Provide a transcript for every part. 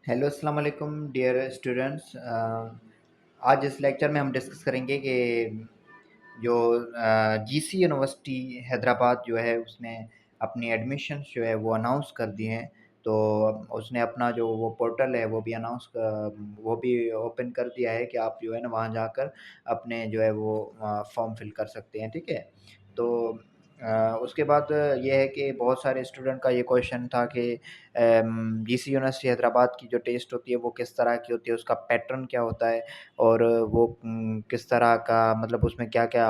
Hello अस्सलाम वालेकुम dear students. आज इस लेक्चर में हम डिस्कस करेंगे कि जो जीसी यूनिवर्सिटी हैदराबाद जो है उसने अपनी एडमिशन जो है वो अनाउंस कर दी हैं। तो उसने अपना जो वो पोर्टल है वो भी वो भी ओपन कर दिया है कि आप जो है ना वहाँ जाकर अपने जो है वो फॉर्म फिल कर सकते हैं, ठीक है। तो उसके बाद ये है कि बहुत सारे स्टूडेंट का ये क्वेश्चन था कि जीसी यूनिवर्सिटी हैदराबाद की जो टेस्ट होती है वो किस तरह की होती है, उसका पैटर्न क्या होता है और वो किस तरह का मतलब उसमें क्या-क्या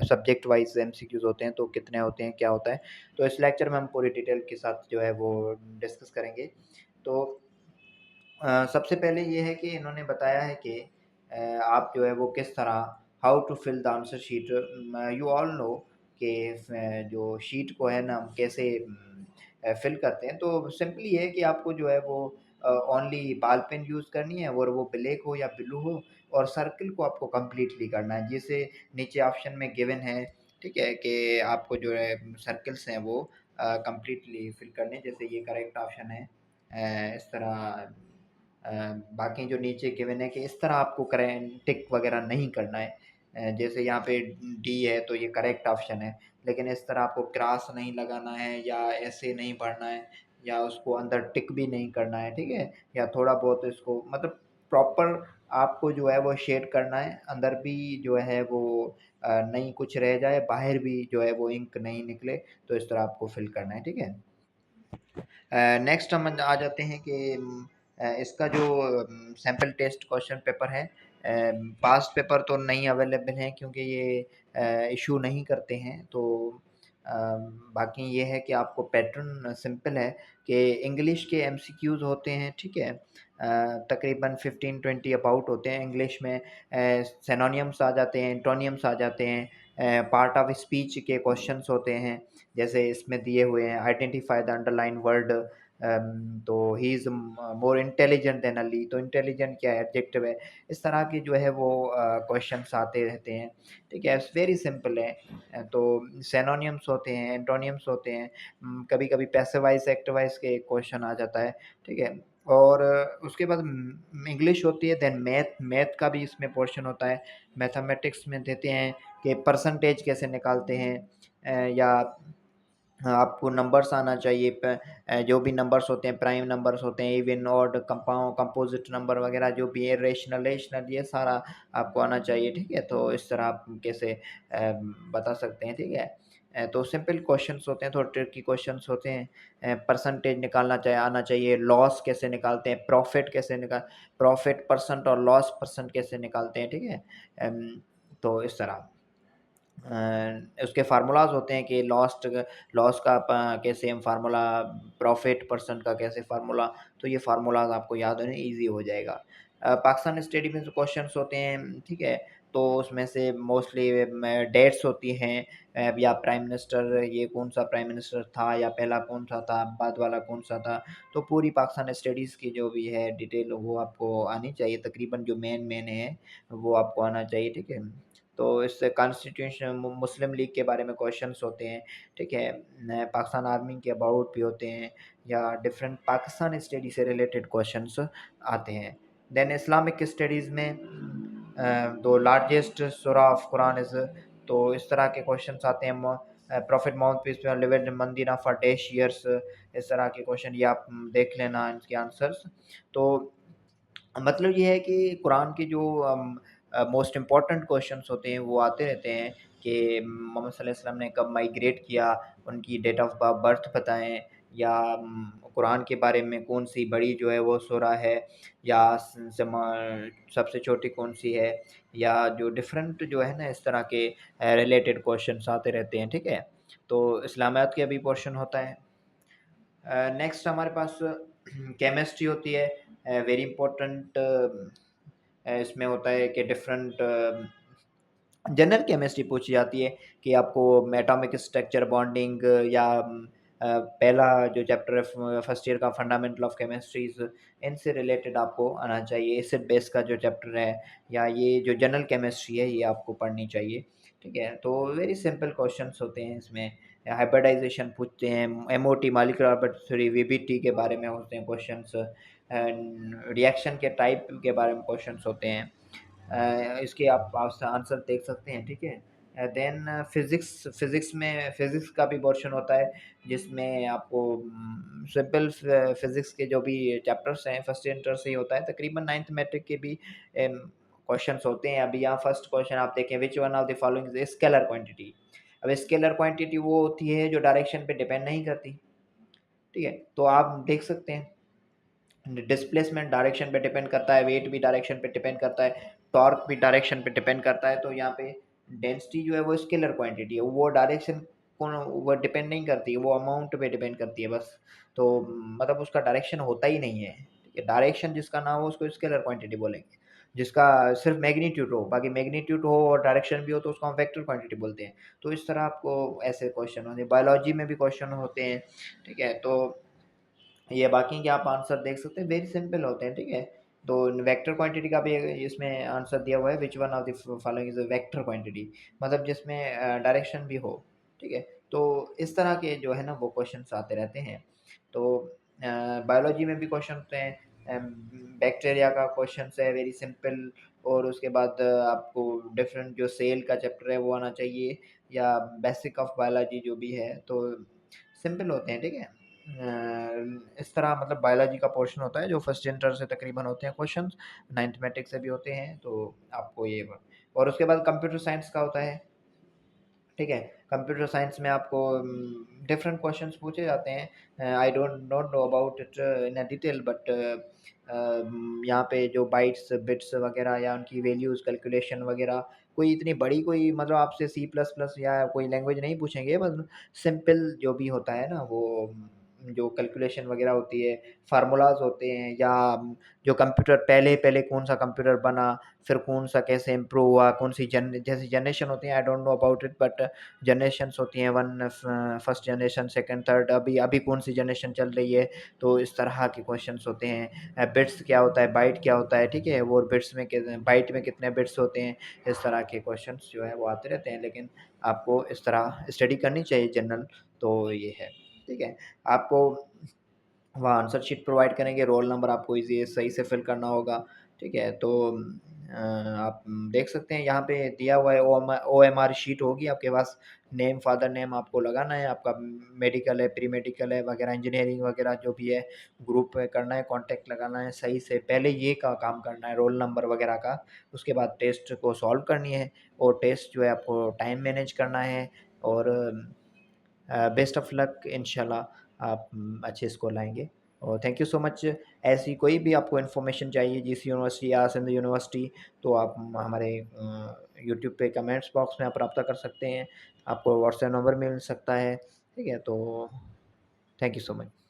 सब्जेक्ट वाइज़ एमसीक्यूज़ होते हैं, तो कितने होते हैं, क्या होता है। तो इस लेक्चर में हम पूरी डिटेल के साथ जो है वो डिस्कस करेंगे। तो सबसे पहले ये है कि इन्होंने बताया है कि आप जो है वो किस तरह how to fill the answer sheet. You all know कि जो शीट को है ना हम कैसे फिल करते हैं। तो सिंपली ये है कि आपको जो है वो ओनली बॉल पेन यूज़ करनी है और वो ब्लैक हो या ब्लू हो और सर्किल को आपको कंप्लीटली करना है। जैसे नीचे ऑप्शन में गिवन है, ठीक है, कि आपको जो है सर्कल्स हैं वो कंप्लीटली फिल करने हैं। जैसे ये करेक्ट ऑप्शन है। इस तरह अ, बाकी जो नीचे गिवन है कि इस तरह आपको करें टिक वगैरह नहीं करना है। जैसे यहाँ पे डी है तो ये करेक्ट ऑप्शन है, लेकिन इस तरह आपको क्रॉस नहीं लगाना है या ऐसे नहीं भरना है या उसको अंदर टिक भी नहीं करना है, ठीक है? या थोड़ा बहुत इसको मतलब प्रॉपर आपको जो है वो शेड करना है, अंदर भी जो है वो नहीं कुछ रह जाए, बाहर भी जो है वो इंक नहीं निकले, तो इस तरह आपको फिल करना है, ठीक है? नेक्स्ट हम आ जाते हैं कि इसका जो सैम्पल टेस्ट क्वेश्चन पेपर है, पास्ट पेपर तो नहीं अवेलेबल है क्योंकि ये इशू नहीं करते हैं। तो बाकी ये है कि आपको पैटर्न सिंपल है कि इंग्लिश के एमसीक्यूज़ होते हैं, ठीक है। तकरीबन 15-20 अबाउट होते हैं इंग्लिश में। सिनोनिम्स आ जाते हैं, एंटोनिम्स आ जाते हैं, पार्ट ऑफ स्पीच के क्वेश्चंस होते हैं। जैसे इसमें दिए हुए हैं आइडेंटिफाई द अंडरलाइन वर्ड। तो he is more intelligent than Ali, तो इंटेलिजेंट क्या है, एडजेक्टिव है। इस तरह के जो है वो क्वेश्चंस आते रहते हैं, ठीक है। वेरी सिंपल है। तो सिनोनिम्स होते हैं, एंटोनिम्स होते हैं, कभी-कभी पैसिव वॉइस एक्टिव वॉइस के क्वेश्चन आ जाता है, ठीक है। और उसके बाद इंग्लिश होती है, देन मैथ मैथ का भी इसमें पोर्शन होता है। मैथमेटिक्स में देते हैं कि परसेंटेज कैसे निकालते हैं, या हाँ, आपको नंबर्स आना चाहिए जो भी नंबर्स होते हैं, प्राइम नंबर्स होते हैं, इवन, ऑड, कंपोजिट नंबर वगैरह जो भी है, रेशनल ये सारा आपको आना चाहिए, ठीक है। तो इस तरह आप कैसे बता सकते हैं, ठीक है। तो सिंपल क्वेश्चंस होते हैं, थोड़े ट्रिकी क्वेश्चंस होते हैं। परसेंटेज निकालना चाहिए आना चाहिए, लॉस कैसे निकालते हैं, प्रॉफिट परसेंट और लॉस परसेंट कैसे निकालते हैं, ठीक है। तो इस तरह उसके फार्मूलाज़ होते हैं कि लॉस का कैसे हम फार्मूला, प्रॉफिट परसेंट का कैसे फार्मूला, तो ये फार्मूलाज़ आपको याद होने ईज़ी हो जाएगा। पाकिस्तान स्टडी में जो क्वेश्चन्स होते हैं, ठीक है, तो उसमें से मोस्टली डेट्स होती हैं, या प्राइम मिनिस्टर ये कौन-सा प्राइम मिनिस्टर था या पहला कौन-सा था, बाद वाला कौन-सा था, तो पूरी पाकिस्तान स्टडीज़ की जो भी है डिटेल वो आपको आनी चाहिए, तकरीबन जो मेन है, वो आपको आना चाहिए, ठीक है। तो इससे कॉन्स्टिट्यूशन मुस्लिम लीग के बारे में क्वेश्चंस होते हैं, ठीक है। पाकिस्तान आर्मी के अबाउट भी होते हैं या डिफरेंट पाकिस्तान स्टडी से रिलेटेड क्वेश्चंस आते हैं। देन इस्लामिक स्टडीज़ में the largest surah of Quran is, तो इस तरह के क्वेश्चंस आते हैं। Prophet Muhammad peace be upon lived in Medina for dash years, इस तरह के क्वेश्चन ये आप देख लेना इनके आंसर्स। तो मतलब ये है कि कुरान के जो मोस्ट इम्पोर्टेंट क्वेश्चंस होते हैं वो आते रहते हैं कि मोहम्मद सल्लल्लाहु अलैहि वसल्लम ने कब माइग्रेट किया, उनकी डेट ऑफ बर्थ बताएँ, या कुरान के बारे में कौन-सी बड़ी जो है वो सूरा है, या सबसे छोटी कौन-सी है, या जो डिफरेंट जो है ना इस तरह के रिलेटेड क्वेश्चंस आते रहते हैं, ठीक है। तो इस्लामियात का भी पोर्शन होता है। नेक्स्ट हमारे पास केमिस्ट्री होती है, वेरी इम्पोर्टेंट। इसमें होता है कि डिफरेंट जनरल केमिस्ट्री पूछी जाती है कि आपको एटॉमिक स्ट्रक्चर, बॉन्डिंग, या पहला जो चैप्टर है फर्स्ट ईयर का फंडामेंटल ऑफ केमिस्ट्रीज़, इनसे रिलेटेड आपको आना चाहिए। एसिड बेस का जो चैप्टर है या ये जो जनरल केमिस्ट्री है ये आपको पढ़नी चाहिए, ठीक है। तो वेरी सिंपल क्वेश्चंस होते हैं इसमें। हाइब्रिडाइजेशन पूछते हैं, MOT molecular orbital theory, VBT के बारे में होते हैं क्वेश्चंस, एंड रिएक्शन के टाइप के बारे में क्वेश्चंस होते हैं। इसके आप आंसर देख सकते हैं, ठीक है। देन फिज़िक्स, फिज़िक्स का भी पोर्शन होता है जिसमें आपको सिंपल फिज़िक्स के जो भी चैप्टर्स हैं फर्स्ट इंटर से ही होता है, तकरीबन 9th मैट्रिक के भी क्वेश्चंस होते हैं। अभी यहाँ फर्स्ट क्वेश्चन आप देखें, which one of the following is scalar quantity. अब स्केलर क्वांटिटी वो होती है जो डायरेक्शन पे डिपेंड नहीं करती, ठीक है। तो आप देख सकते हैं डिस्प्लेसमेंट डायरेक्शन पे डिपेंड करता है, वेट भी डायरेक्शन पे डिपेंड करता है, टॉर्क भी डायरेक्शन पे डिपेंड करता है। तो यहाँ पे डेंसिटी जो है वो स्केलर क्वांटिटी है, वो डायरेक्शन को वो डिपेंड नहीं करती, वो अमाउंट पे डिपेंड करती है बस। तो मतलब उसका डायरेक्शन होता ही नहीं है, ठीक है। डायरेक्शन जिसका ना हो उसको स्केलर क्वांटिटी बोलेंगे, जिसका सिर्फ मैग्नीट्यूड हो, बाकी मैग्नीट्यूड हो और डायरेक्शन भी हो तो उसको हम वेक्टर क्वांटिटी बोलते हैं। तो इस तरह आपको ऐसे क्वेश्चन होते हैं, बायोलॉजी में भी क्वेश्चन होते हैं, ठीक है। तो ये बाकी के आप आंसर देख सकते हैं, वेरी सिंपल होते हैं, ठीक है। तो वेक्टर क्वांटिटी का भी इसमें आंसर दिया हुआ है, which one of the following is a vector quantity, मतलब जिसमें डायरेक्शन भी हो, ठीक है। तो इस तरह के जो है ना वो क्वेश्चंस आते रहते हैं। तो बायोलॉजी में भी क्वेश्चन होते हैं, बैक्टीरिया का क्वेश्चन है वेरी सिंपल, और उसके बाद आपको डिफरेंट जो सेल का चैप्टर है वो आना चाहिए, या बेसिक ऑफ बायोलॉजी जो भी है, तो सिंपल होते हैं, ठीक है। इस तरह मतलब बायोलॉजी का पोर्शन होता है जो फर्स्ट इंटर से तकरीबन होते हैं क्वेश्चंस, 9th मैट्रिक से भी होते हैं, तो आपको ये और उसके बाद कंप्यूटर साइंस का होता है, ठीक है। कंप्यूटर साइंस में आपको डिफरेंट क्वेश्चंस पूछे जाते हैं। I don't not know about it in a detail, but यहाँ पे जो बाइट्स बिट्स वगैरह या उनकी वैल्यूज़ कैलकुलेशन वगैरह, कोई इतनी बड़ी कोई मतलब आपसे सी प्लस प्लस या कोई लैंग्वेज नहीं पूछेंगे, बस सिंपल जो भी होता है ना वो जो कैलकुलेशन वगैरह होती है, फार्मूलाज होते हैं, या जो कंप्यूटर पहले पहले कौन सा कंप्यूटर बना, फिर कौन सा कैसे इम्प्रूव हुआ, कौन सी जैसी जनरेशन होती है, I don't know about it, but generations होती हैं, one first generation, second, third, अभी अभी कौन सी जनरेशन चल रही है। तो इस तरह के क्वेश्चंस होते हैं। बिट्स क्या होता है, बाइट क्या होता है, ठीक है, वो बिट्स में बाइट में कितने बिट्स होते हैं, इस तरह के क्वेश्चंस जो है वो आते रहते हैं। लेकिन आपको इस तरह स्टडी करनी चाहिए जनरल, तो ये है, ठीक है। आपको वहाँ आंसर शीट प्रोवाइड करेंगे, रोल नंबर आपको इजी सही से फिल करना होगा, ठीक है। तो आप देख सकते हैं यहाँ पे दिया हुआ है, OMR शीट होगी आपके पास, नेम, फादर नेम आपको लगाना है, आपका मेडिकल है, प्री मेडिकल है वगैरह, इंजीनियरिंग वगैरह जो भी है, ग्रुप में करना है, कॉन्टैक्ट लगाना है सही से, पहले ये का काम करना है रोल नंबर वगैरह का, उसके बाद टेस्ट को सॉल्व करनी है, और टेस्ट जो है आपको टाइम मैनेज करना है, और बेस्ट ऑफ लक, इंशाल्लाह आप अच्छे स्कोर लाएँगे, और थैंक यू सो मच। ऐसी कोई भी आपको इन्फॉर्मेशन चाहिए जीसी यूनिवर्सिटी या सिंध यूनिवर्सिटी, तो आप हमारे यूट्यूब पे कमेंट्स बॉक्स में आप रब्ता कर सकते हैं, आपको व्हाट्सएप नंबर मिल सकता है, ठीक है। तो थैंक यू सो मच।